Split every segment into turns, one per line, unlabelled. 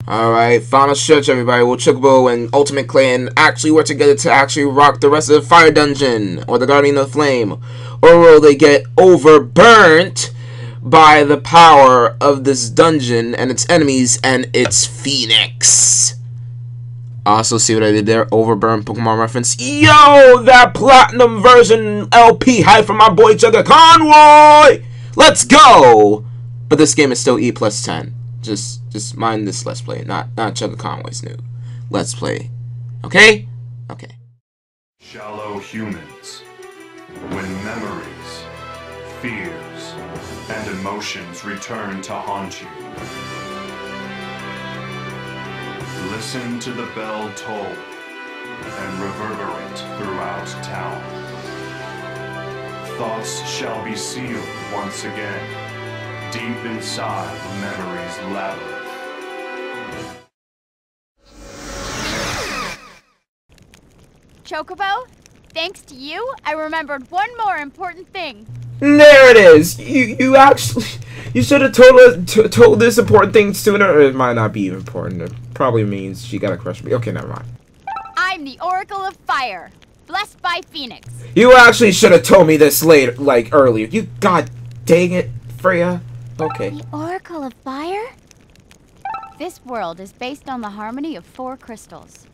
Alright, final stretch, everybody. Will Chocobo and Ultimateclayton actually work together to actually rock the rest of the Fire Dungeon, or the Guardian of the Flame? Or will they get overburnt by the power of this dungeon and its enemies and its Phoenix? Also, see what I did there? Overburn Pokemon reference. Yo, that platinum version LP hype from my boy Chugga Conroy! Let's go! But this game is still E plus 10. Just mind this Let's Play, not Chugga Conway's new Let's Play. Okay? Okay.
Shallow humans. When memories, fears, and emotions return to haunt you. Listen to the bell toll and reverberate throughout town. Thoughts shall be sealed once again, deep inside memory's labyrinth.
Chocobo, thanks to you, I remembered one more important thing.
There it is. You actually, you should have told this important thing sooner. It might not be important. It probably means she got a crush on me. Okay, never mind.
I'm the Oracle of Fire, blessed by Phoenix.
You actually should have told me this later, like earlier. You god dang it, Freya. Okay.
The Oracle of Fire? This world is based on the harmony of 4 crystals.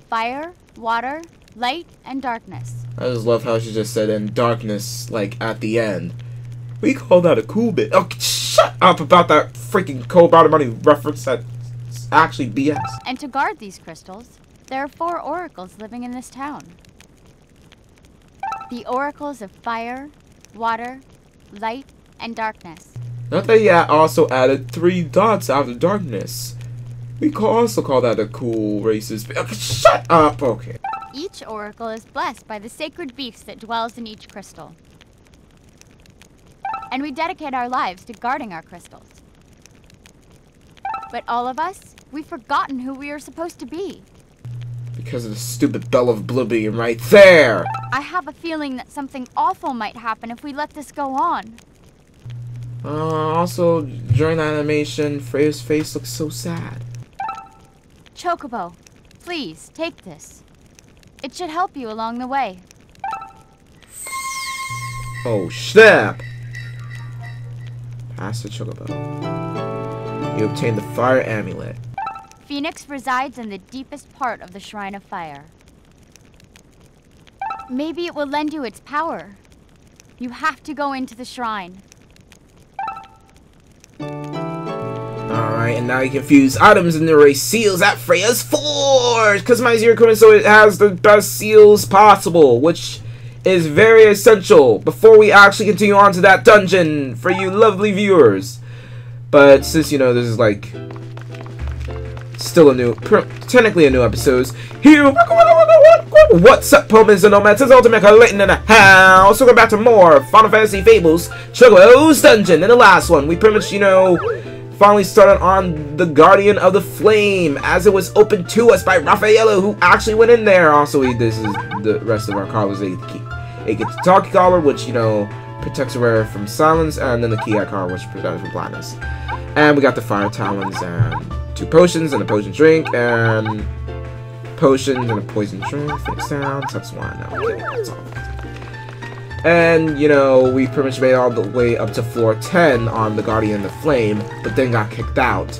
Fire, water, light, and darkness.
I just love how she just said "in darkness" like at the end. We call that a cool bit. Oh, shut up about that freaking cold bottom money reference. That's actually BS.
And to guard these crystals, there are 4 oracles living in this town. The oracles of fire, water, light, and darkness.
Not that you also added 3 dots out of darkness. We also call that a cool racist. Okay, shut up. Okay.
Each oracle is blessed by the sacred beast that dwells in each crystal. And we dedicate our lives to guarding our crystals. But all of us, we've forgotten who we are supposed to be.
Because of the stupid bell of oblivion right there.
I have a feeling that something awful might happen if we let this go on.
Also, during the animation, Freya's face looks so sad.
Chocobo, please, take this. It should help you along the way.
Oh, snap! Pass the Chocobo. You obtain the Fire Amulet.
Phoenix resides in the deepest part of the Shrine of Fire. Maybe it will lend you its power. You have to go into the shrine.
Alright, and now you can fuse items and erase seals at Freya's Forge! Customize your equipment so it has the best seals possible, which is very essential before we actually continue on to that dungeon for you lovely viewers. But since, you know, this is like still a new, technically a new episode, here, what's up, Pomans and Nomads? It's Ultimateclayton in the house. So we're back to more Final Fantasy Fables, Chocobo's Dungeon. In the last one, we pretty much, you know, finally started on the Guardian of the Flame, as it was opened to us by Raffaello, who actually went in there. Also, this is the rest of our collars. A Guitar collar, which, you know, protects the wearer from silence, and then the Key collar, which protects from blindness. And we got the Fire Talons, and 2 potions, and a potion drink, and potions, and a poison drink. Fix sound, touch 1. No, okay, that's all. And, you know, we pretty much made it all the way up to floor 10 on the Guardian of the Flame, but then got kicked out.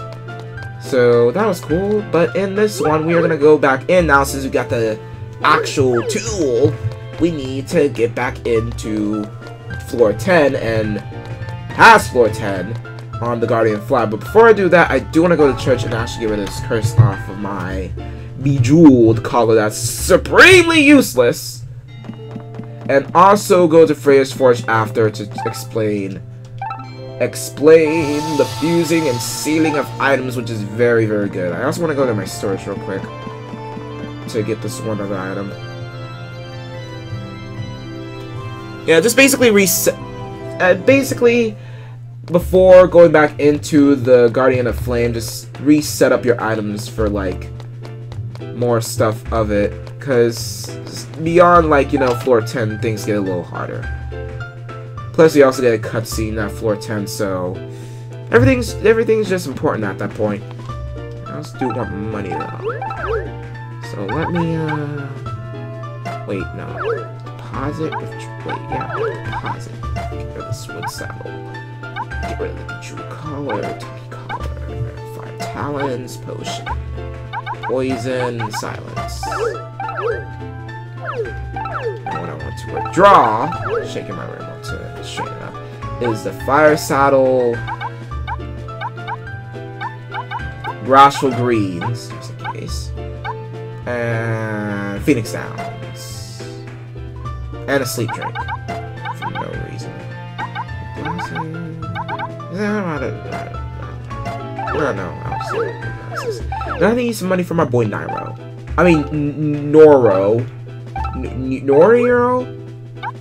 So, that was cool. But in this one, we are going to go back in now since we got the actual tool. We need to get back into floor 10 and past floor 10 on the Guardian Flag. But before I do that, I do want to go to church and actually get rid of this curse off of my bejeweled collar that's supremely useless. And also go to Freya's Forge after to explain the fusing and sealing of items, which is very, very good. I also want to go to my storage real quick to get this one other item. Yeah, just basically reset. Basically, before going back into the Guardian of Flame, just reset up your items for like more stuff of it. Because beyond, like, you know, floor 10, things get a little harder. Plus, we also get a cutscene at floor 10, so everything's just important at that point. also do want money though. So let me wait, no. Deposit wait, yeah, deposit. Get rid of this wood saddle. Get rid of the true collar, tiny collar, fire talons, potion. Poison, silence. And what I want to withdraw, shaking my remote to straighten it up, is the fire saddle, Grashful Greens, just in case, and Phoenix Downs, and a sleep drink for no reason. No, I'll just do it. Then I need some money for my boy Noro. I mean, Noro. Norio?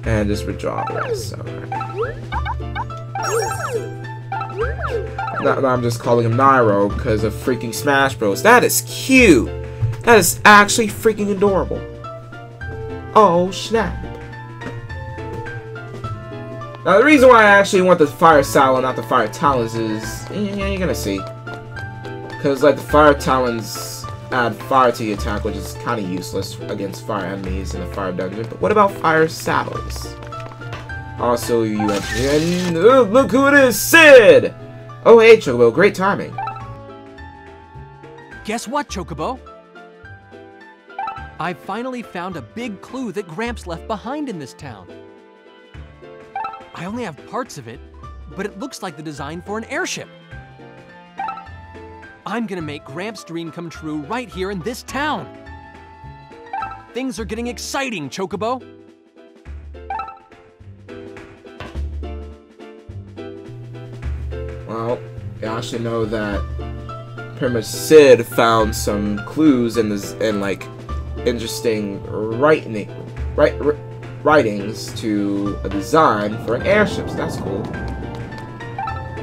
And just withdraw the rest. Alright. Now I'm just calling him Nairo because of freaking Smash Bros. That is cute! That is actually freaking adorable. Oh, snap. Now, the reason why I actually want the Fire Saddle, not the Fire Talons, is... yeah, you're gonna see. Because, like, the Fire Talons add fire to the attack, which is kind of useless against fire enemies in a fire dungeon. But what about Fire Saddles? Also, you and look who it is, Sid! Oh, hey, Chocobo, great timing.
Guess what, Chocobo? I finally found a big clue that Gramps left behind in this town. I only have parts of it, but it looks like the design for an airship. I'm gonna make Gramps' dream come true right here in this town. Things are getting exciting, Chocobo.
Well, you actually know that pretty much Sid found some clues in this, like, interesting writings to a design for an airship, so that's cool.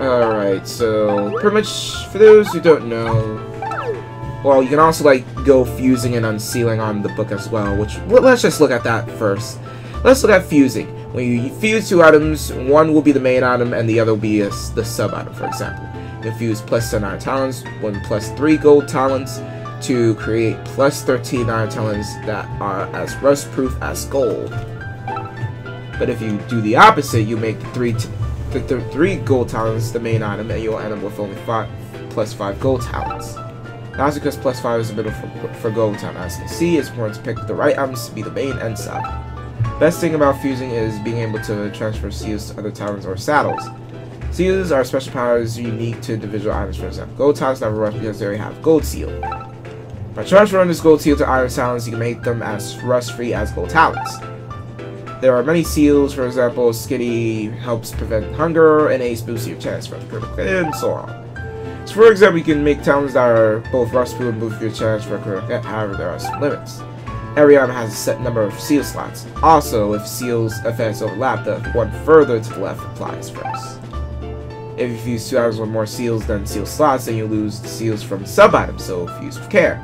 Alright, so pretty much for those who don't know, well, you can also like go fusing and unsealing on the book as well, which let's just look at that first. Let's look at fusing. When you fuse two items, one will be the main item and the other will be the sub item, for example. You can fuse plus 10 iron talents, one plus 3 gold talents to create plus 13 iron talents that are as rust proof as gold. But if you do the opposite, you make the 3 gold talents the main item, and you'll end up with only plus 5 gold talents. That's because plus 5 is the middle for gold talent. As you can see, it's important to pick the right items to be the main and sub. Best thing about fusing is being able to transfer seals to other talents or saddles. Seals are special powers unique to individual items, for example. Gold talents never rust because they already have gold seal. By transferring this gold seal to iron talents, you can make them as rust-free as gold talents. There are many seals, for example, Skitty helps prevent hunger, and Ace boosts your chance for critical hit, and so on. So for example, you can make talents that are both rust-proof and boost your chance for critical hit, however there are some limits. Every item has a set number of seal slots. Also, if seals effects overlap, the one further to the left applies first. If you fuse 2 items with more seals than seal slots, then you lose the seals from sub-items, so fuse with care.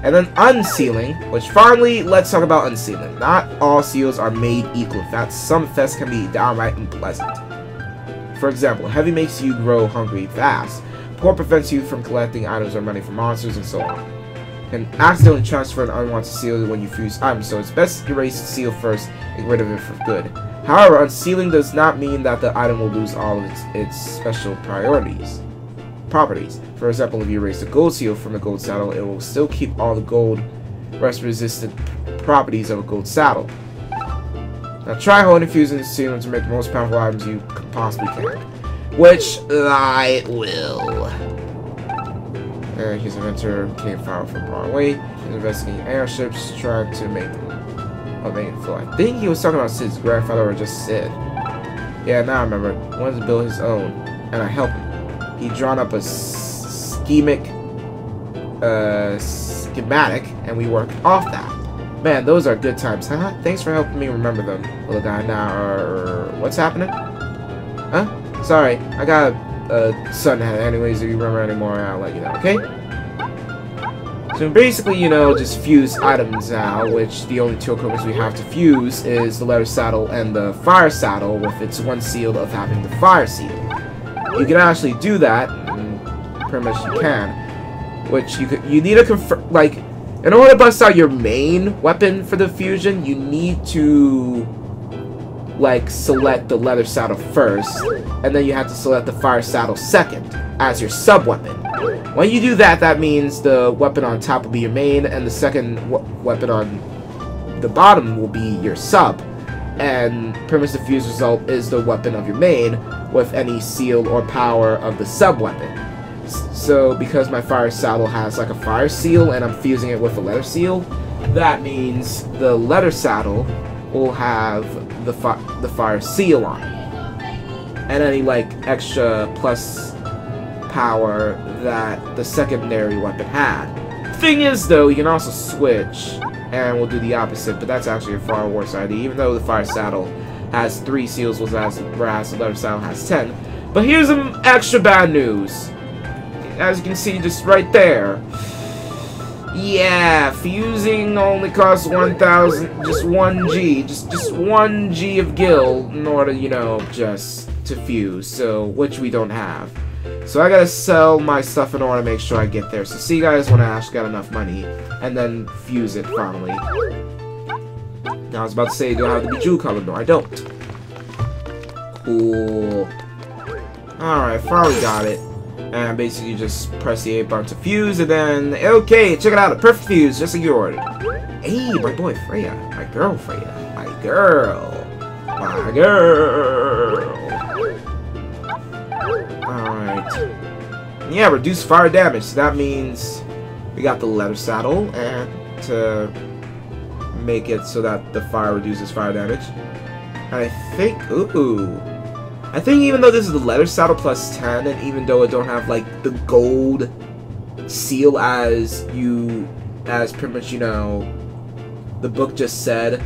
And then unsealing, which finally, let's talk about unsealing. Not all seals are made equal. In fact, some effects can be downright unpleasant. For example, heavy makes you grow hungry fast. Poor prevents you from collecting items or money from monsters, and so on. And accidentally transfer an unwanted seal when you fuse items, so it's best to erase the seal first and get rid of it for good. However, unsealing does not mean that the item will lose all of its special properties. For example, if you erase the gold seal from the gold saddle, it will still keep all the gold rust-resistant properties of a gold saddle. Now try holding, fusing, and sealing to make the most powerful items you possibly can. Which I will. He's an inventor, came far from far away. He's investigating airships, trying to make them flow. I think he was talking about Sid's grandfather or just Sid. Yeah, now I remember. He wanted to build his own, and I helped him. He drawn up a schematic, and we worked off that. Man, those are good times, huh? Thanks for helping me remember them, little guy. Now, what's happening? Huh? Sorry, I got a son anyways. If you remember anymore, I'll let you know, okay? So basically, you know, just fuse items now, which the only two equipments we have to fuse is the leather saddle and the fire saddle with its one seal of having the fire seal. You can actually do that, and pretty much you can. which you need to confirm, like, in order to bust out your main weapon for the fusion, you need to, like, select the leather saddle first, and then you have to select the fire saddle second as your sub-weapon. When you do that, that means the weapon on top will be your main, and the second weapon on the bottom will be your sub. And pretty much the fuse result is the weapon of your main with any seal or power of the sub-weapon. So, because my fire saddle has like a fire seal and I'm fusing it with a leather seal, that means the leather saddle will have the fire seal on it. And any like extra plus power that the secondary weapon had. Thing is though, you can also switch and we'll do the opposite, but that's actually a far worse idea, even though the fire saddle has 3 seals, whereas the leather saddle has 10. But here's some extra bad news. As you can see just right there. Yeah, fusing only costs 1,000, just 1 G, just 1 G of gil in order, you know, just to fuse, so, which we don't have. So I gotta sell my stuff in order to make sure I get there. So see you guys when I actually got enough money, and then fuse it finally. Now I was about to say, do I have to be jewel colored? No, I don't. Cool. Alright, finally got it. And basically just press the A button to fuse, and then, okay, check it out, a perfect fuse, just like you ordered. Hey, my boy Freya. My girl Freya. My girl. My girl. Alright. Yeah, reduce fire damage. So that means we got the leather saddle, and to make it so that the fire reduces fire damage. And I think, ooh. I think even though this is the leather saddle plus 10, and even though it don't have like the gold seal as pretty much, you know, the book just said,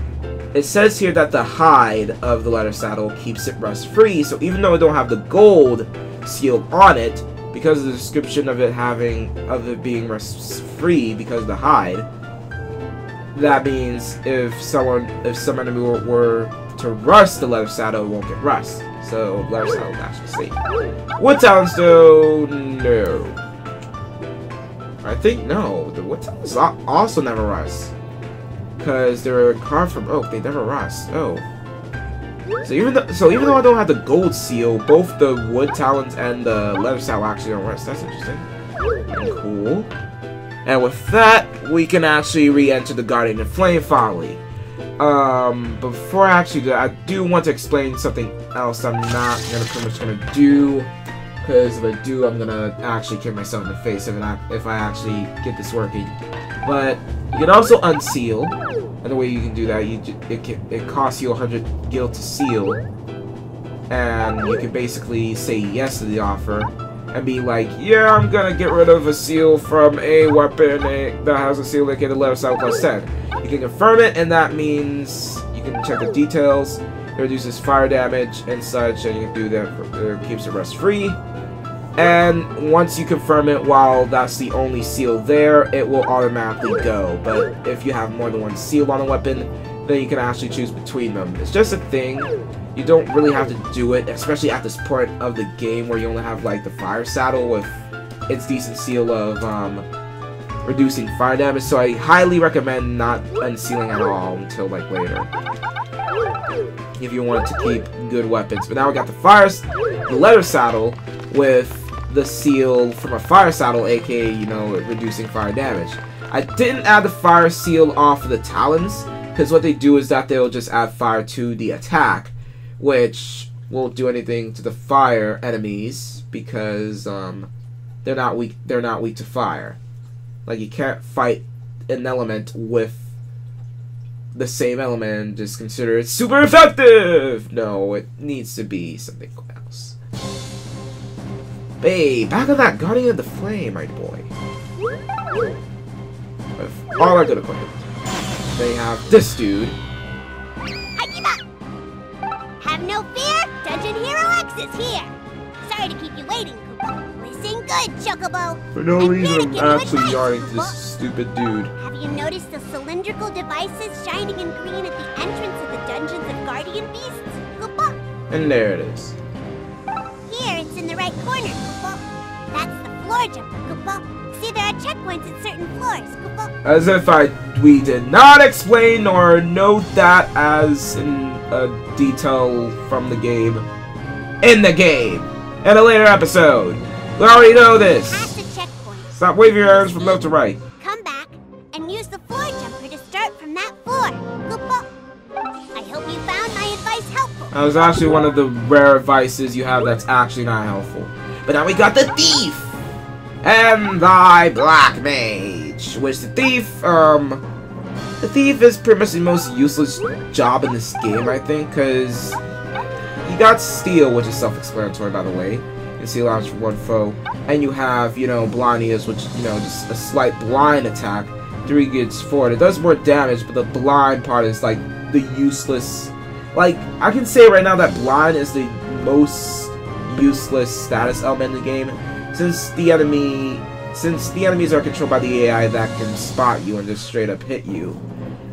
it says here that the hide of the leather saddle keeps it rust free. So even though it don't have the gold seal on it, because of the description of it being rust free because of the hide, that means if some enemy were to rust the leather saddle, it won't get rust. So leather saddle is actually safe. Wood talons though, no. I think no. The wood talons also never rust. Because they're carved from oak, they never rust. Oh. So even though I don't have the gold seal, both the wood talons and the leather saddle actually don't rust. That's interesting. And cool. And with that, we can actually re-enter the Guardian of Flame finally. Before I actually do, I do want to explain something else I'm not pretty much gonna do. Because if I do, I'm gonna actually kick myself in the face if I actually get this working. But you can also unseal, and the way you can do that, it costs you 100 gil to seal, and you can basically say yes to the offer and be like, yeah, I'm gonna get rid of a seal from a weapon that has a seal located leather saddle plus 10. You can confirm it, and that means you can check the details. It reduces fire damage and such, and you can do that. It keeps it rust free. And once you confirm it, while that's the only seal there, it will automatically go. But if you have more than one seal on a weapon, then you can actually choose between them. It's just a thing. You don't really have to do it, especially at this point of the game where you only have like the fire saddle with its decent seal of reducing fire damage. So I highly recommend not unsealing at all until like later, if you want to keep good weapons. But now we got the leather saddle with the seal from a fire saddle, aka, you know, reducing fire damage. I didn't add the fire seal off of the talons, because what they do is that they'll just add fire to the attack, which won't do anything to the fire enemies, because they're not weak to fire. Like, you can't fight an element with the same element and just consider it super effective! No, it needs to be something else. Hey, back on that Guardian of the Flame, my boy. With all our good equipment. They have this dude.
Have no fear, Dungeon Hero X is here. Sorry to keep you waiting, Chocobo. Listen good, Chocobo.
For no reason, I'm actually yawning to this stupid dude.
Have you noticed the cylindrical devices shining in green at the entrance of the Dungeons of Guardian Beasts, Chocobo?
And there it is.
Here, it's in the right corner, Chocobo. That's the floor jumper, Chocobo. see there are checkpoints at certain floors, Chocobo.
As if we did not explain or note that as in a detail from the game. In the game! In a later episode! We already know this!
Past the checkpoint.
Stop waving your arms from left to right.
Come back and use the floor jumper to start from that floor, Chocobo. I hope you found my advice helpful.
That was actually one of the rare advices you have that's actually not helpful. But now we got the thief! And thy black mage. Which the thief is pretty much the most useless job in this game, I think, because you got steal, which is self-explanatory, by the way. You steal arms from one foe, and you have, you know, blindness, which, you know, just a slight blind attack. 3 gets forward. It does more damage, but the blind part is like the useless. Like, I can say right now that blind is the most useless status element in the game, since the enemies are controlled by the AI that can spot you and just straight up hit you,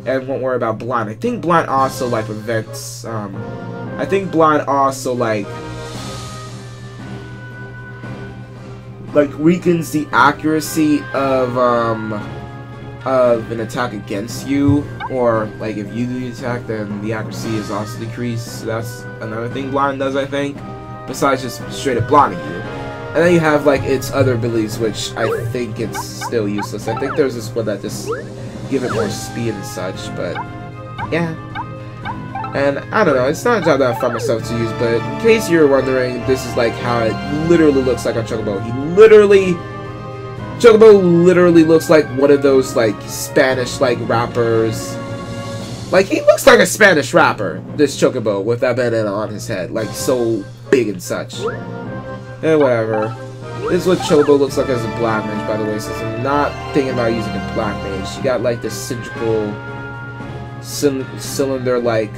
and won't worry about blind. I think blind also like prevents. I think blind also like weakens the accuracy of an attack against you, or like if you do the attack, then the accuracy is also decreased. So that's another thing blind does, I think, besides just straight up blinding you. And then you have like its other abilities, which I think it's still useless. I think there's this one that just give it more speed and such, but yeah. And I don't know, it's not a job that I find myself to use, but in case you're wondering, this is like how it literally looks like on Chocobo. Chocobo literally looks like one of those like Spanish like rappers. Like, he looks like a Spanish rapper, this Chocobo, with that bandana on his head, like so big and such. And whatever. This is what Chocobo looks like as a black mage, by the way, since I'm not thinking about using a black mage. She got like this cylindrical cylinder like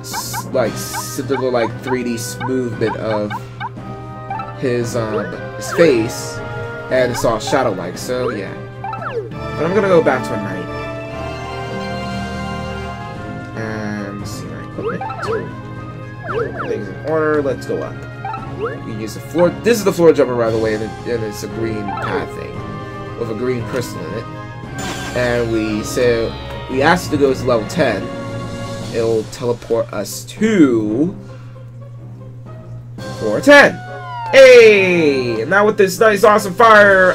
cylindrical like 3D smoothment of his face, and it's all shadow like, so yeah. But I'm gonna go back to a knight. And see my equipment. Everything's in order, let's go up. You can use the floor. This is the floor jumper, by the way, and it's a green pad thing with a green crystal in it. And we asked it to go to level 10. It'll teleport us to floor 10. Hey! And now with this nice, awesome fire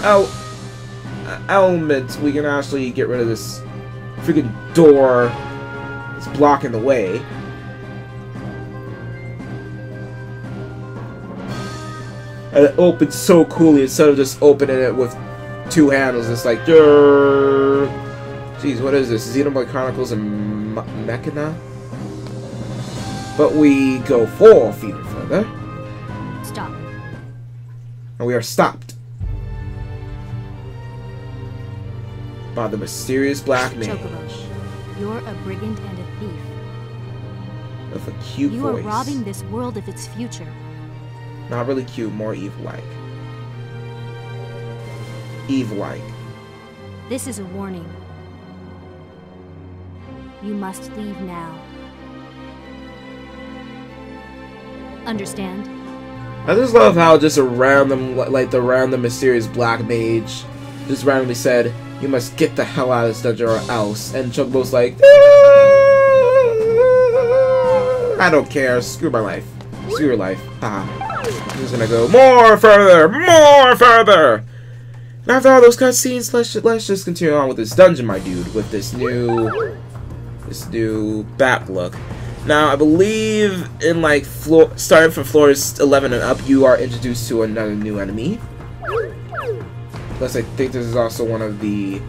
element, we can actually get rid of this freaking door that's blocking the way. And it opens so coolly instead of just opening it with 2 handles. It's like, durr. Jeez, what is this? Xenoblade Chronicles and Mechana? But we go 4 feet further.
Stop.
And we are stopped by the mysterious black mage.
Chocobo, you're a brigand and a thief.
With a cute voice.
You are robbing this world of its future.
Not really cute, more evil-like. Evil-like.
This is a warning. You must leave now. Understand?
I just love how just a random, like the random mysterious black mage just randomly said, "You must get the hell out of this dungeon or else." And Chocobo's like, I don't care, screw my life. Screw your life. I'm just gonna go more further! More further! And after all those cutscenes, let's just continue on with this dungeon, my dude, with this new bat look. Now, I believe in like starting from floors 11 and up, you are introduced to another new enemy. Plus, I think this is also one of the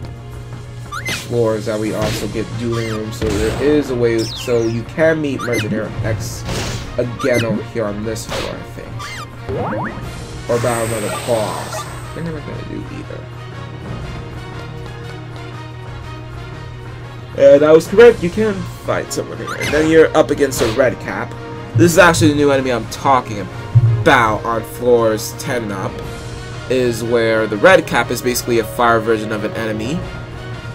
floors that we also get dueling rooms, so there is a way, so you can meet Mercenary X again over here on this floor, I think. Or about another boss. I think I'm not gonna do either. And I was correct, you can fight someone here. And then you're up against a red cap. This is actually the new enemy I'm talking about on floors 10 and up. Is where the red cap is basically a fire version of an enemy.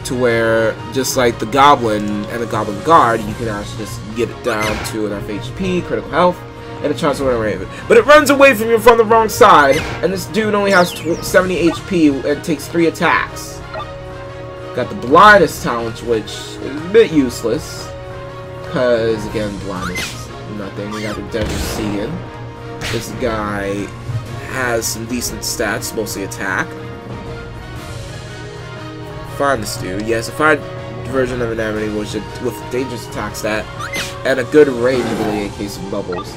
To where, just like the goblin and the goblin guard, you can actually just get it down to enough HP, critical health, and it tries to run away with it. But it runs away from you from the wrong side, and this dude only has 70 HP and takes 3 attacks. Got the blindness talent, which is a bit useless, because again, blindness is nothing. We got the Desert Seeing. This guy has some decent stats, mostly attack. Find this dude. Yes, a fire version of an enemy with dangerous attack stat and a good range ability in case of bubbles.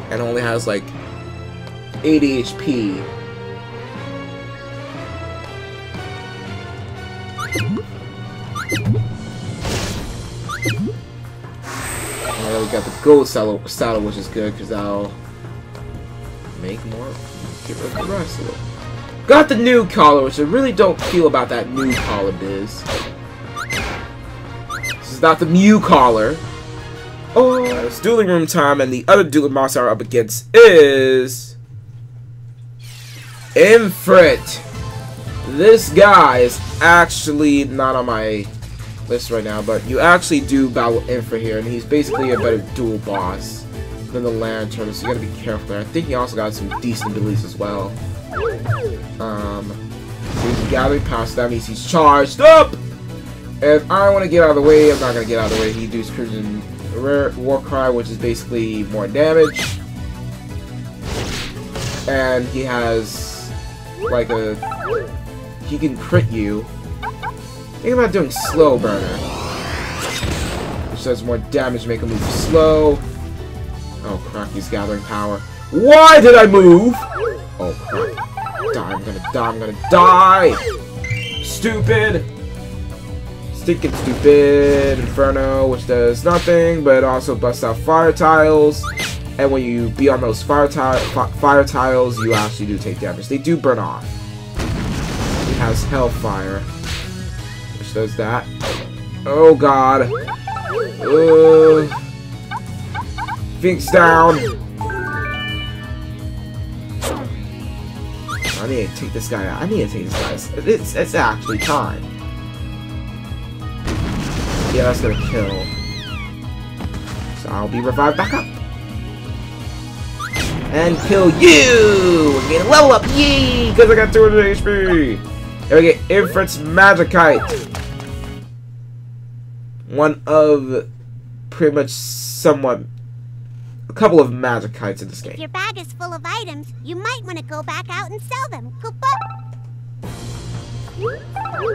And only has like 80 HP. We got the gold saddle, which is good because that'll make more. Get rid of the rest of it. Got the new collar, which I really don't feel about that new collar biz. This is not the Mew collar. Oh, it's dueling room time, and the other dueling monster I'm up against is Ifrit. This guy is actually not on my list right now, but you actually do battle Ifrit here, and he's basically a better dual boss than the Lantern, so you gotta be careful there. I think he also got some decent abilities as well. He's gathering past that means he's charged up! If I want to get out of the way, I'm not gonna get out of the way. He does Crimson War Cry, which is basically more damage. And he has like he can crit you. Think about doing Slow Burner, which does more damage, make him move slow. Oh crap, he's gathering power. Why did I move? Oh crap. Die, I'm gonna die, I'm gonna die! Stupid! Stinking stupid Inferno, which does nothing, but also busts out fire tiles. And when you be on those fire tiles, you actually do take damage. They do burn off. He has Hellfire, which does that. Oh god. Phoenix down. I need to take this guy out. I need to take this guy out. It's actually time. Yeah, that's gonna kill. So I'll be revived back up. And kill you! We're getting a level up! Yee! Because I got 200 HP! There we get Ifrit's Magikite. One of pretty much somewhat a couple of Magikites in this game.
If your bag is full of items, you might want to go back out and sell them. Goodbye.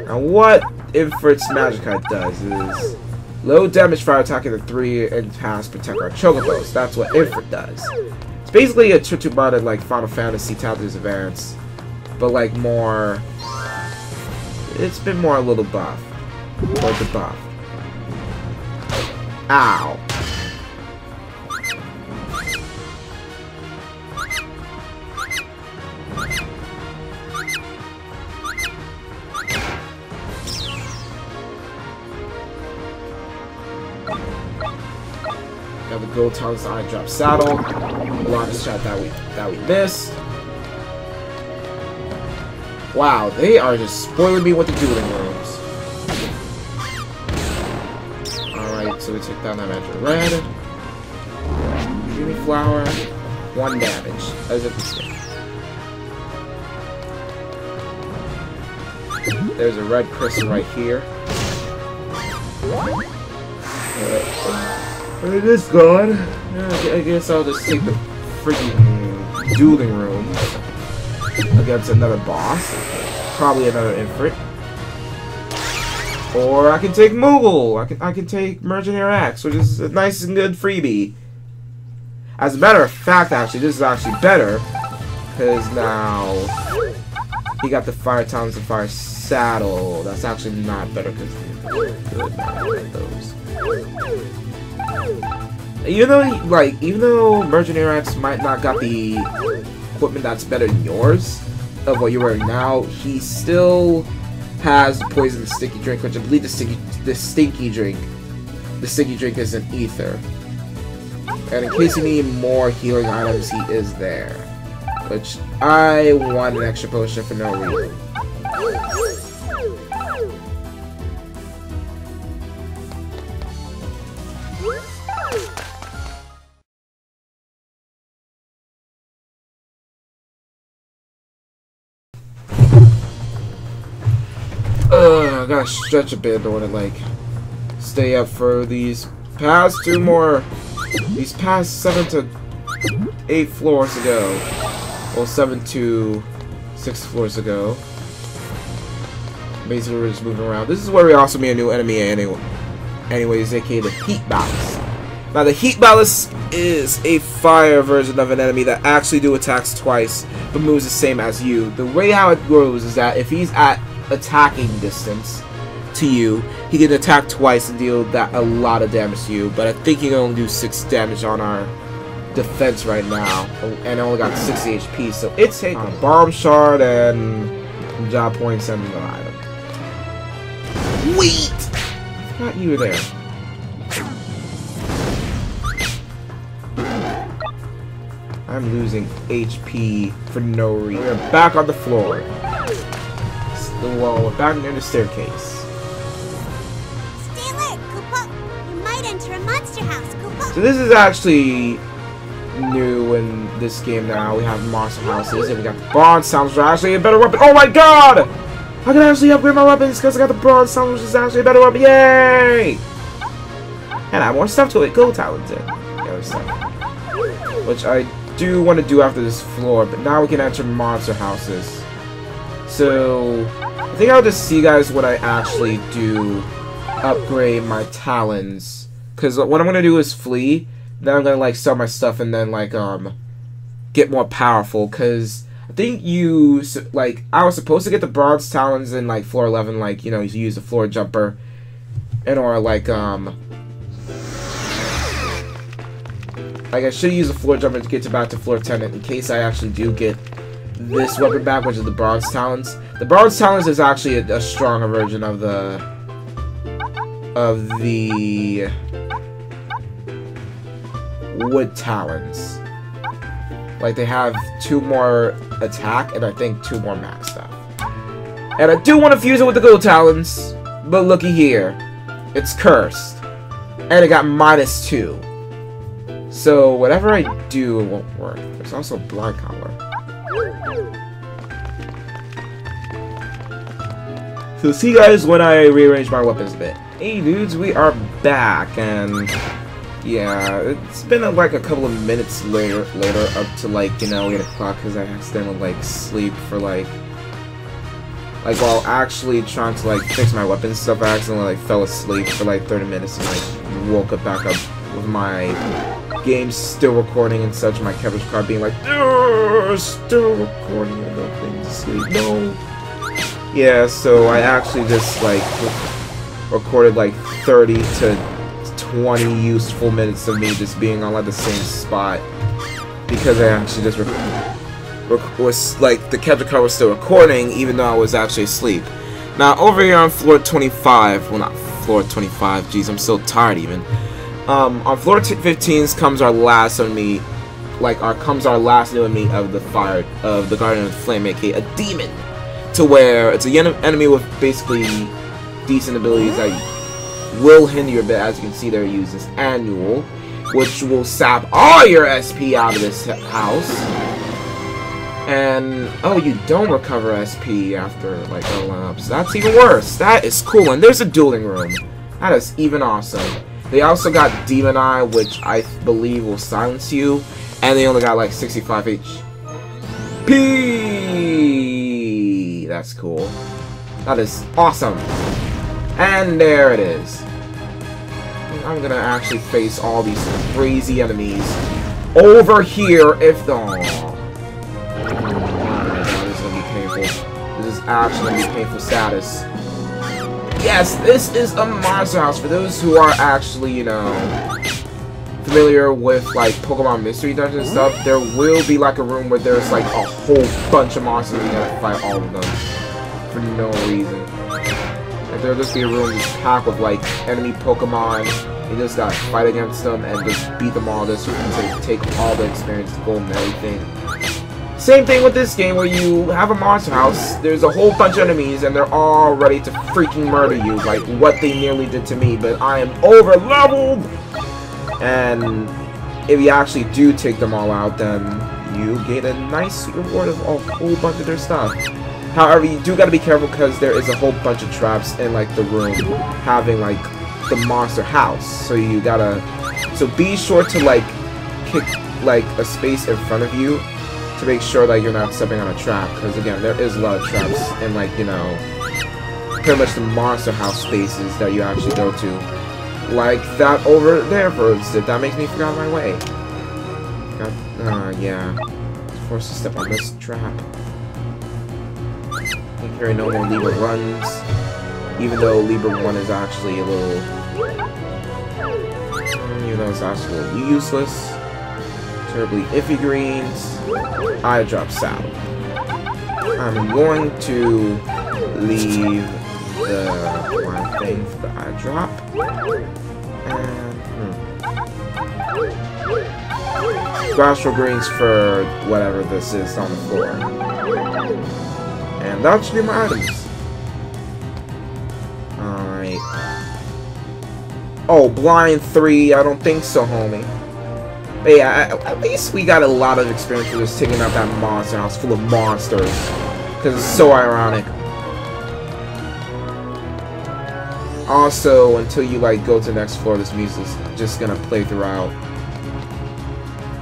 Now what Ifrit's Magikite does is low damage fire attack in the 3 and pass protect our Chocobos. That's what Ifrit does. It's basically a modded like Final Fantasy Tactics Advance, but like more. It's been more a little buff, or the buff. Ow. Now the gold tongues eye drop saddle. Launch shot that we missed. Wow, they are just spoiling me with the dueling rooms. Alright, so we took down that magic red. Dreamy flower. 1 damage. As if it's there's a red crystal right here. It is gone. Yeah, I guess I'll just take the freaking dueling rooms against another boss. Probably another Ifrit. Or I can take Moogle. I can take Mercenary Axe, which is a nice and good freebie. As a matter of fact, actually, this is actually better. Because now he got the Fire Talons and Fire Saddle. That's actually not better because those. Even though Mercenary Axe might not got the equipment that's better than yours, of what you're wearing now, he still has the poison and sticky drink, which I believe the stinky drink is an ether. And in case you need more healing items, he is there. Which I want an extra potion for no reason. I gotta stretch a bit in order to like stay up for these past 7 to 8 floors ago. Well, 7 to 6 floors ago. Basically, we're just moving around. This is where we also meet a new enemy anyways, aka the Heat Ballast. Now, the Heat Ballast is a fire version of an enemy that actually do attacks twice, but moves the same as you. The way how it goes is that if he's at attacking distance to you, he can attack twice and deal a lot of damage to you. But I think he can only do 6 damage on our defense right now, and only got 60 HP. So it's taking a bomb shard and job points and an item. Wait! I forgot you were there. I'm losing HP for no reason. We're back on the floor. Well, we're back near the staircase.
Stay alert, Koopa. You might enter a monster house, Koopa.
So this is actually new in this game now. We have monster houses, and we got the bronze sounds, which are actually a better weapon. Oh my god! I can actually upgrade my weapons because I got the bronze sound, which is actually a better weapon. Yay! And I have more stuff to it. Go talented. Other stuff. Which I do want to do after this floor, but now we can enter monster houses. So I think I'll just see, guys, what I actually do upgrade my talons. Because what I'm gonna do is flee. Then I'm gonna like sell my stuff and then like get more powerful. Because I think I was supposed to get the bronze talons in like floor 11, like, you know, you use the floor jumper, and or like I should use the floor jumper to get back to floor 10 in case I actually do get this weapon back, which is the bronze talons. The bronze talons is actually a stronger version of the wood talons. Like, they have 2 more attack and I think 2 more max stuff. And I do want to fuse it with the gold talons, but looky here, it's cursed, and it got -2. So whatever I do, it won't work. There's also blind collar. So see you guys when I rearrange my weapons a bit. Hey dudes, we are back, and yeah, it's been like a couple of minutes later up to like, you know, 8 o'clock because I accidentally like sleep for like while actually trying to like fix my weapons stuff. I accidentally like fell asleep for like 30 minutes and like woke up back up with my game still recording and such, my capture card being like, still recording, and no thing to sleep, no. Yeah, so I actually just like recorded like 30 to 20 useful minutes of me just being on like the same spot because I actually just was like the capture card was still recording even though I was actually asleep. Now over here on floor 25, well not floor 25, jeez, I'm so tired even. On floor 15 comes our last enemy, comes our last new enemy of the Guardian of the Flame, aka a demon. To where it's an enemy with basically decent abilities that will hinder you a bit. As you can see, there uses Annual, which will sap all your SP out of this house. And oh, you don't recover SP after like leveling up, so that's even worse. That is cool. And there's a dueling room. That is even awesome. They also got Demon Eye, which I believe will silence you, and they only got like 65 HP. That's cool. That is awesome. And there it is. I'm gonna actually face all these crazy enemies over here if the. Oh my god, this is gonna be painful. This is actually gonna be painful status. Yes, this is a monster house. For those who are actually, you know, familiar with like Pokemon Mystery Dungeon and stuff, there will be like a room where there's like a whole bunch of monsters and you gotta fight all of them for no reason. Like there'll just be a room just packed with like enemy Pokemon. You just gotta fight against them and just beat them all. This you can take all the experience, gold and everything. Same thing with this game where you have a monster house, there's a whole bunch of enemies and they're all ready to freaking murder you, like what they nearly did to me, but I am over leveled! And if you actually do take them all out, then you get a nice reward of a whole bunch of their stuff. However, you do gotta be careful because there is a whole bunch of traps in like the room having like the monster house. So you gotta, so be sure to like kick like a space in front of you to make sure that you're not stepping on a trap. Because again, there is a lot of traps in like, you know, pretty much the monster house spaces that you actually go to. Like that over there, for instance. That makes me forget my way. Yeah. Forced to step on this trap. Can't carry no more Libra runs. Even though Libra 1 is actually a little... Even though it's actually a little useless. Terribly iffy greens. I drop Saddle. I'm going to leave the one thing for the eye drop. And Glacial greens for whatever this is on the floor. And that should be my items. Alright. Oh, blind 3, I don't think so, homie. But yeah, at least we got a lot of experience with just taking out that monster house full of monsters. Because it's so ironic. Also, until you like go to the next floor, this music is just gonna play throughout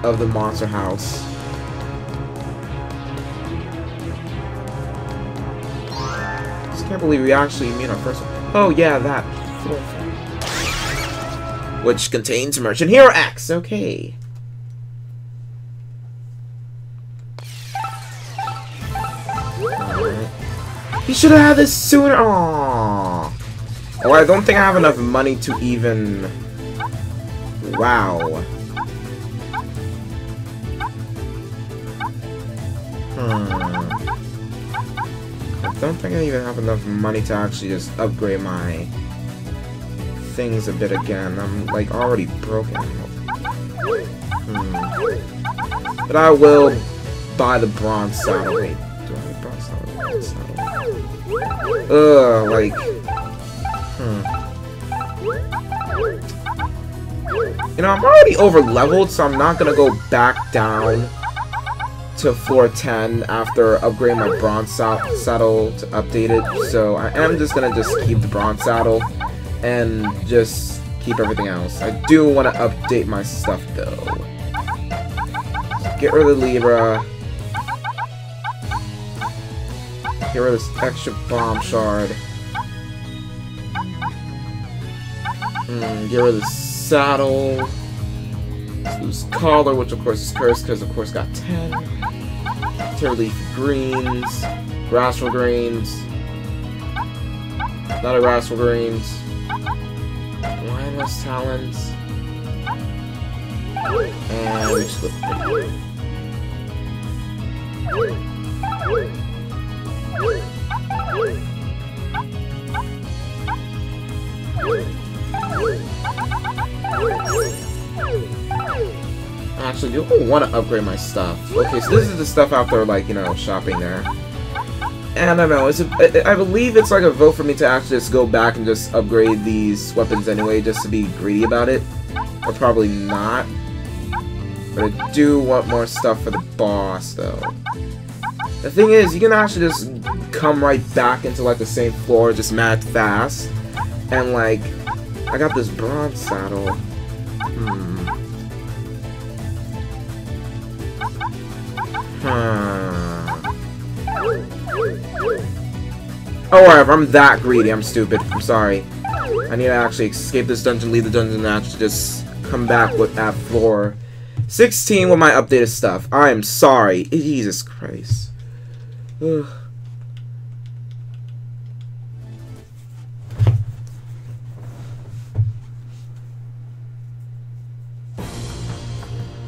of the monster house. Just can't believe we actually meet our first one. Oh yeah, that floor thing. Which contains Merchant Hero X. Okay. Alright. You should have had this sooner. Aww. Oh, I don't think I have enough money to even... Wow. I don't think I even have enough money to actually just upgrade my things a bit again. I'm, like, already broken. But I will buy the bronze saddle. Wait, do I have a bronze saddle? Like... You know, I'm already over leveled, so I'm not gonna go back down to floor 10 after upgrading my bronze saddle to update it. So I am just gonna keep the bronze saddle and just keep everything else. I do want to update my stuff though. Get rid of the Libra. Get rid of this extra bomb shard. Get rid of the saddle. Let's lose collar, which of course is cursed because of course got 10. Leaf greens. Grassful greens. Not a grassful greens. Lioness talons. And we just look pretty. Actually, do I want to upgrade my stuff? Okay, so this is the stuff after, like, you know, shopping there. And I don't know, I believe it's like a vote for me to actually just go back and just upgrade these weapons anyway, just to be greedy about it. Or probably not. But I do want more stuff for the boss, though. The thing is, you can actually just come right back into, like, the same floor just mad fast. And, like, I got this bronze saddle. Oh, whatever, I'm that greedy. I'm stupid. I'm sorry. I need to actually escape this dungeon, leave the dungeon, and actually just come back with at floor 16 with my updated stuff. I am sorry. Jesus Christ. Ugh.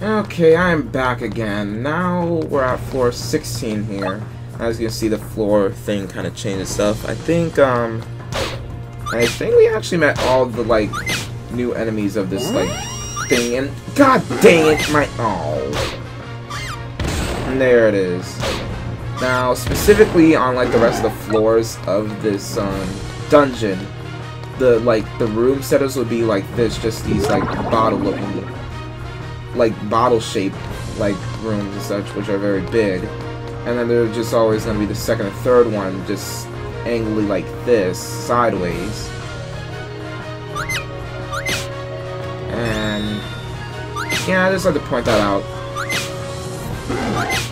Okay, I am back again. Now we're at floor 16 here. As you can see, the floor thing kind of changes stuff. I think we actually met all the, like, new enemies of this, like, thing. And god dang it, and there it is. Now, specifically on, like, the rest of the floors of this, dungeon, the room settings would be like this, just these, like, bottle-shaped, like, rooms and such, which are very big. And then there's just always going to be the second or third one, just angrily like this, sideways. And yeah, I just like to point that out.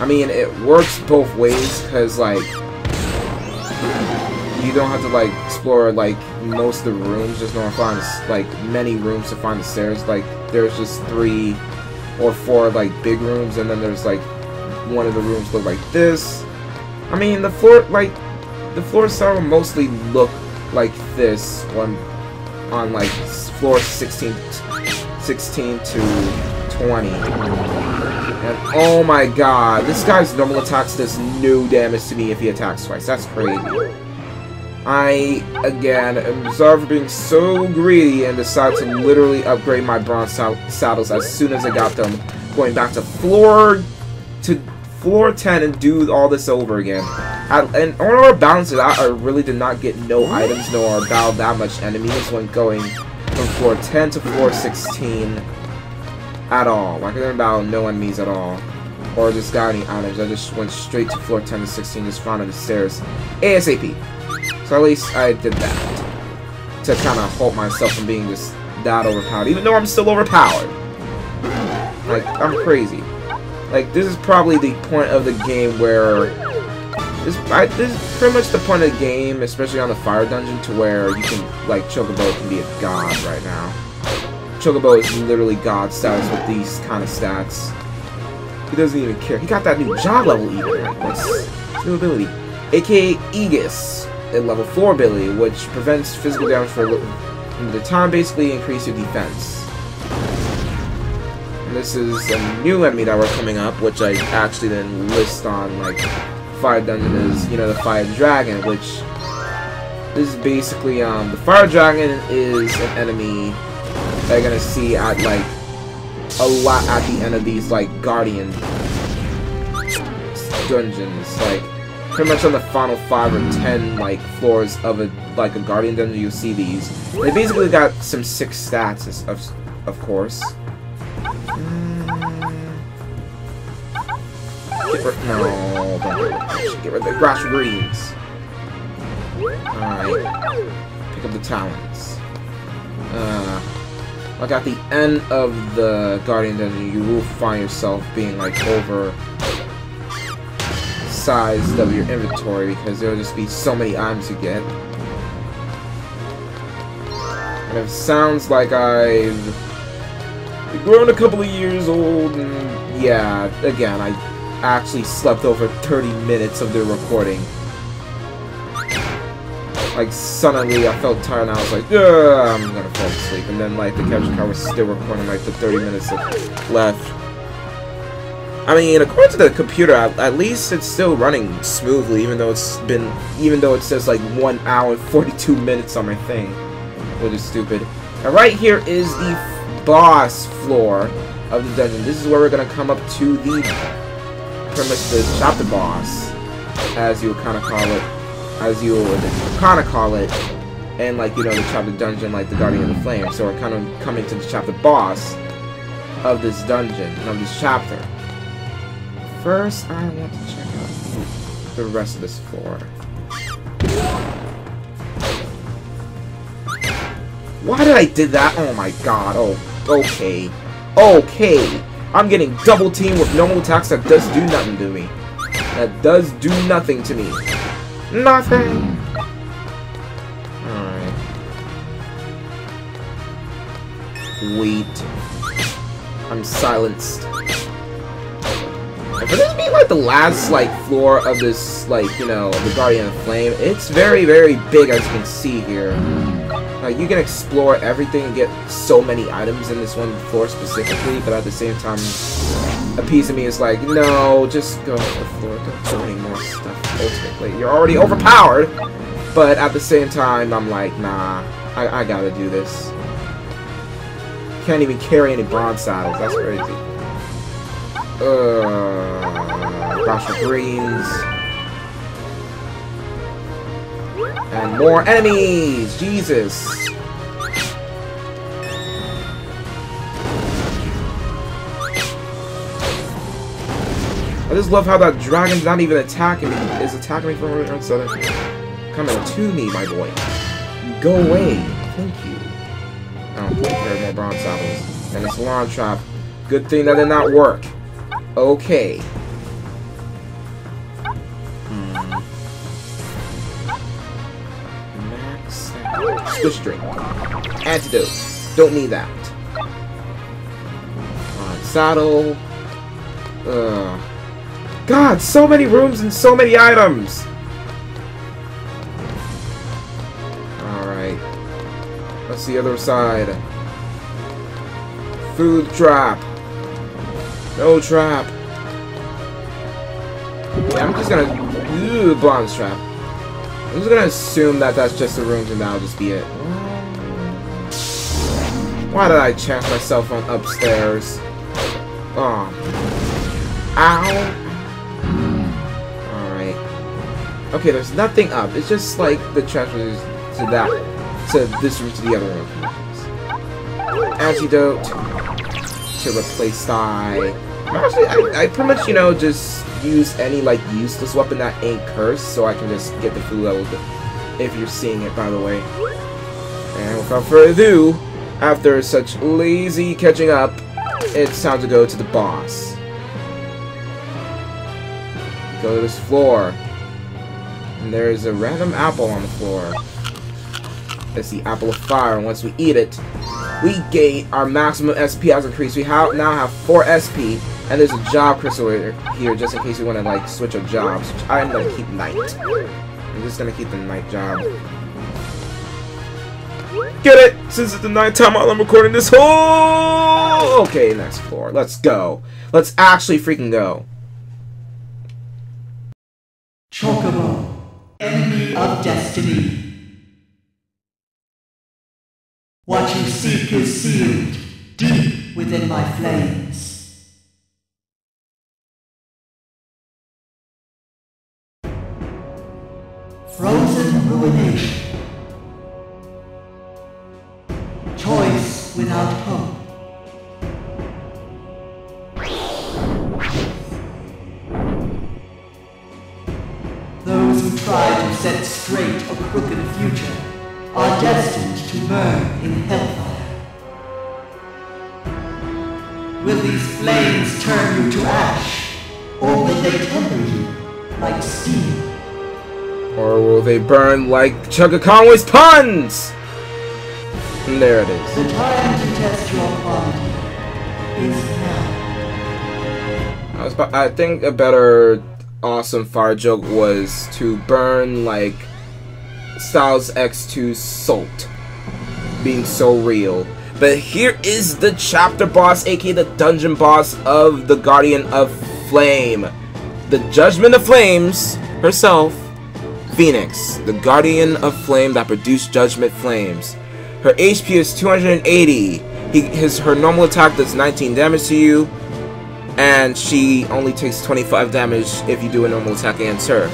I mean, it works both ways, because like you don't have to like explore like most of the rooms, just don't find like many rooms to find the stairs. Like there's just 3 or 4 like big rooms, and then there's like one of the rooms look like this. I mean, the floor style mostly look like this on like floor 16 to 20. And oh my god, this guy's normal attacks does no damage to me if he attacks twice. That's crazy. I, again, am reserved for being so greedy and decided to literally upgrade my bronze saddles as soon as I got them. Going back to floor 10 and do all this over again. And on our balances, I really did not get no items nor battle that much enemies when going from floor 10 to floor 16 at all. Like I didn't battle no enemies at all. Or just got any items. I just went straight to floor 10 to 16, just found on the stairs ASAP. So at least I did that. To kind of halt myself from being just that overpowered. Even though I'm still overpowered. Like, I'm crazy. Like, this is probably the point of the game where... This is pretty much the point of the game, especially on the fire dungeon, to where you can, like, Chocobo can be a god right now. Chocobo is literally god status with these kind of stats. He doesn't even care. He got that new job level even. Like, what's new ability? AKA Aegis, a level 4 ability, which prevents physical damage for the time, basically increase your defense. And this is a new enemy that we're coming up, which I actually didn't list on, like, Fire Dungeon is, you know, the Fire Dragon, which is basically, the Fire Dragon is an enemy that you're gonna see at, like, a lot at the end of these, like, Guardian dungeons. Like, pretty much on the final 5 or 10, like, floors of a Guardian dungeon, you'll see these. They basically got some 6 stats, of course. No, don't get rid of the grass greens. Alright. Pick up the talents. Like at the end of the Guardian dungeon, you will find yourself being like over sized of your inventory because there'll just be so many items you get. And it sounds like I've grown a couple of years old, and yeah, again, I actually slept over 30 minutes of the recording. Like, suddenly I felt tired and I was like, yeah, I'm gonna fall asleep. And then, like, the capture card was still recording, like, the 30 minutes left. I mean, according to the computer, at least it's still running smoothly, even though it says, like, 1 hour and 42 minutes on my thing. Which is stupid. Now, right here is the boss floor of the dungeon. This is where we're gonna come up to the pretty much the chapter boss, as you would kind of call it, and like, you know, the chapter dungeon, like the Guardian of the Flames. So we're kind of coming to the chapter boss of this dungeon, of this chapter. First, I want to check out the rest of this floor. Why did I do that? Oh my god. Oh, okay. Okay. I'm getting double teamed with normal attacks that does do nothing to me. That does do nothing to me. Nothing. Alright. Wait. I'm silenced. And for this being like the last like floor of this, like, you know, the Guardian of Flame, it's very, very big, as you can see here. Like, you can explore everything and get so many items in this one floor specifically, but at the same time, a piece of me is like, no, just go to the floor, don't do any more stuff. Ultimately, you're already overpowered, but at the same time, I'm like, nah, I gotta do this. Can't even carry any bronze saddles, that's crazy. Gosh, greens. And more enemies! Jesus! just love how that dragon's not even attacking me. Is attacking me from right instead of coming to me, my boy. Go away. Thank you. Oh, there are more bronze saddles. And it's alarm trap. Good thing that did not work. Okay. Max. Switch drink. Antidote. Don't need that. Saddle. God, so many rooms and so many items. Alright. What's the other side? Food trap. No trap. Yeah, I'm just gonna... Ooh, bronze trap. I'm just gonna assume that that's just the rooms and that'll just be it. Why did I chance myself on upstairs? Oh. Ow. Alright. Okay, there's nothing up. It's just like the transfers to that, to this room to the other room. Antidote to replace die. Actually, I pretty much, you know, just use any like useless weapon that ain't cursed, so I can just get the food level. If you're seeing it, by the way. And without further ado, after such lazy catching up, it's time to go to the boss. Go to this floor. And there's a random apple on the floor. It's the apple of fire, and once we eat it, we gain our maximum SP has increased. We now have 4 SP, and there's a job crystal here just in case we want to like switch up jobs, which I'm going to keep night. I'm just going to keep the night job. Get it? Since it's the nighttime while I'm recording this whole... Okay, next floor. Let's go. Let's actually freaking go.
Chocobo, enemy of destiny. What you seek is sealed deep within my flames. Frozen ruination. Choice without hope. Those who try to set straight a crooked future are destined to burn in hellfire. Will these flames turn you to ash, or will they temper you like steel?
Or will they burn like Chugga Conway's puns? And there it is.
The time to test your quality is now.
I think a better awesome fire joke was to burn like Styles X2's Salt, being so real. But here is the chapter boss, aka the dungeon boss of the Guardian of Flame, the Judgement of Flames herself, Phoenix, the Guardian of Flame that produced Judgment Flames. Her HP is 280. Her normal attack does 19 damage to you, and she only takes 25 damage if you do a normal attack against her.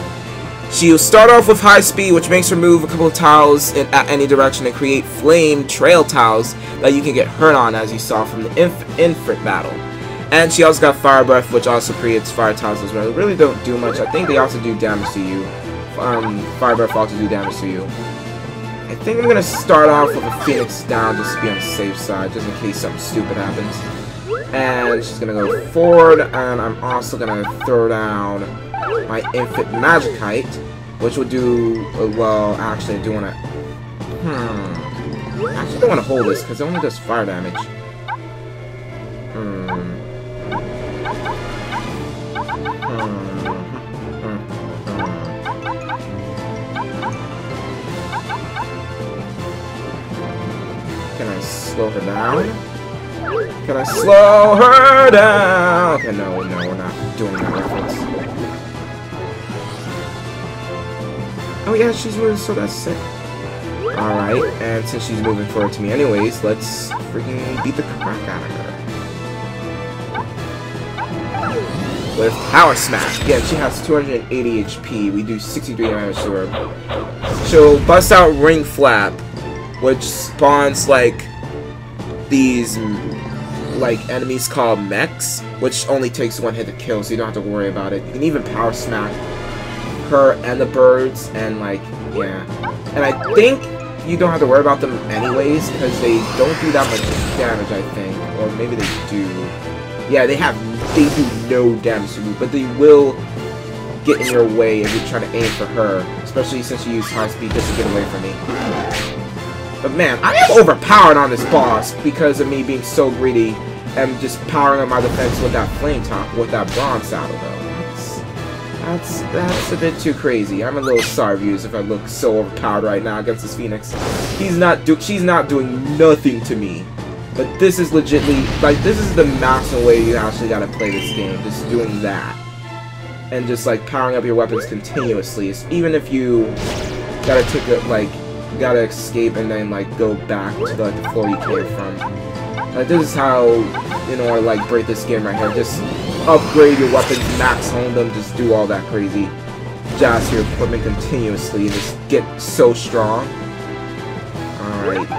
She'll start off with high speed, which makes her move a couple of tiles at any direction and create flame trail tiles that you can get hurt on, as you saw from the infant battle. And she also got fire breath, which also creates fire tiles as well. They really don't do much. I think they also do damage to you. Fire breath also do damage to you. I think I'm gonna start off with a Phoenix down just to be on the safe side, just in case something stupid happens. And she's gonna go forward, and I'm also gonna throw down my infant Magicite, which will do well. Actually, I do wanna. Actually, I don't wanna hold this because it only does fire damage. Can I slow her down? Can I slow her down? Okay, no, we're not doing that reference. Oh yeah, she's moving, so that's sick. Alright, and since she's moving forward to me anyways, let's freaking beat the crap out of her. With Power Smash. Again, she has 280 HP. We do 63 damage to her. She'll bust out Ring Flap, which spawns like these like enemies called mechs, which only takes 1 hit to kill, so you don't have to worry about it. You can even power smack her and the birds, and like, yeah. And I think you don't have to worry about them anyways, because they don't do that much damage, I think. Or maybe they do. Yeah, they do no damage to you, but they will get in your way if you try to aim for her, especially since you use high speed just to get away from me. But man, I am overpowered on this boss because of me being so greedy and just powering up my defense with that flame top, with that bronze saddle though. That's a bit too crazy. I'm a little sorry, viewers, if I look so overpowered right now against this Phoenix. She's not doing nothing to me. But this is legitly, like, this is the maximum way you actually gotta play this game. Just doing that. And just, like, powering up your weapons continuously. Even if you gotta take a, like, gotta escape and then, like, go back to, like, the floor you came from. Like, this is how, in order to, like, break this game right here. Just upgrade your weapons, max hone them, just do all that crazy jazz to your equipment continuously and just get so strong. Alright,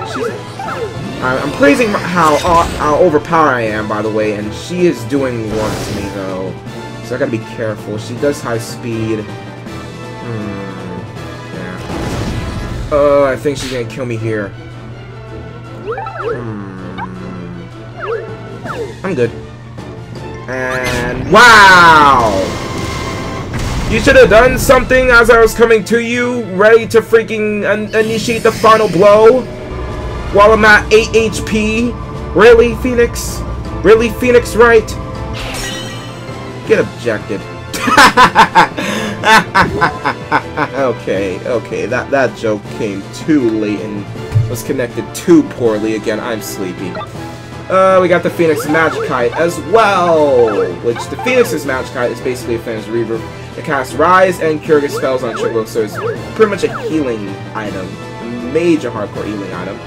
I'm praising how overpowered I am, by the way, and she is doing one to me, though. So I gotta be careful. She does high speed. Yeah. I think she's gonna kill me here. I'm good. And wow! You should have done something as I was coming to you, ready to freaking initiate the final blow while I'm at 8 HP. Really, Phoenix? Really, Phoenix Wright? Get objected. Okay, that joke came too late and was connected too poorly. Again, I'm sleepy. We got the Phoenix Magikite as well, which the Phoenix's Magikite is basically a Phoenix Reaver. It casts Rise and Cure spells on Chocobo, so it's pretty much a healing item, a major hardcore healing item.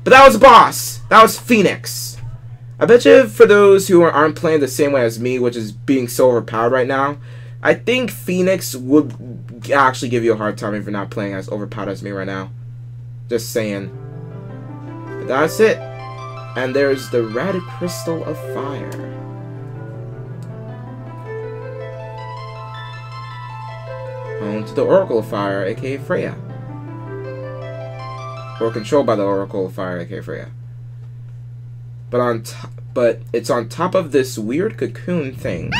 But that was a boss. That was Phoenix. I bet you for those who aren't playing the same way as me, which is being so overpowered right now, I think Phoenix would actually give you a hard time if you're not playing as overpowered as me right now. Just saying. But that's it. And there's the Red Crystal of Fire. Home to the Oracle of Fire, aka Freya. Or controlled by the Oracle of Fire, aka Freya. But it's on top of this weird cocoon thing.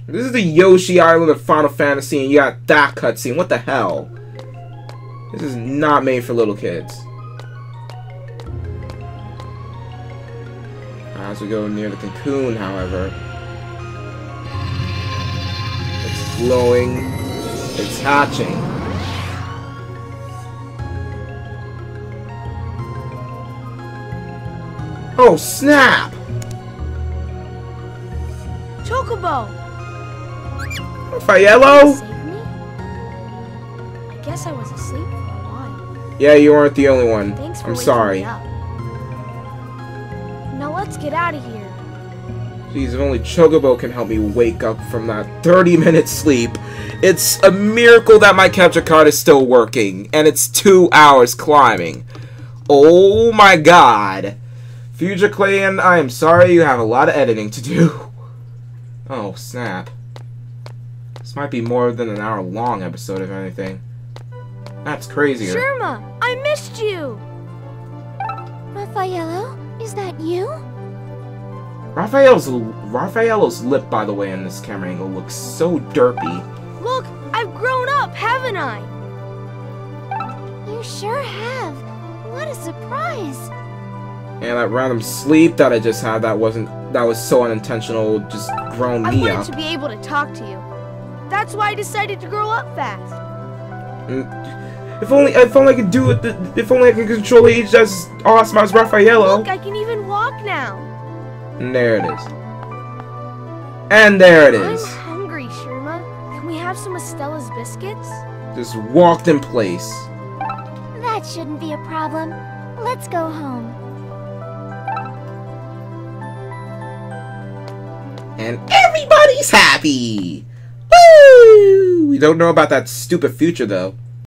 This is the Yoshi Island of Final Fantasy, and you got that cutscene. What the hell? This is not made for little kids. As we go near the cocoon, however, it's glowing. It's hatching. Oh, snap!
Chocobo!
Yellow?
Save me? I guess I was asleep for a while.
Yeah, you weren't the only one.
Thanks for
I'm
waking
sorry.
me up. Now let's get out of here.
Jeez, if only Chocobo can help me wake up from that 30-minute sleep. It's a miracle that my capture card is still working, and it's 2 hours climbing. Oh my god. Future Clayton, I am sorry, you have a lot of editing to do. Oh, snap. This might be more than an hour long episode, if anything. That's crazier.
Sherma, I missed you!
Raffaello, is that you?
Raffaello's lip, by the way, in this camera angle looks so derpy.
Look, I've grown up, haven't I?
You sure have. What a surprise.
And that random sleep that I just had, that was so unintentional, just grown
I
me
wanted
up.
to be able to talk to you. That's why I decided to grow up fast.
If only I could do it. If only I could control age as awesome as Raffaello.
Look, I can even walk now.
And there it is. And there it is.
I'm hungry, Sherma. Can we have some of Stella's biscuits?
Just walked in place.
That shouldn't be a problem. Let's go home.
And everybody's happy! Woo! We don't know about that stupid future, though.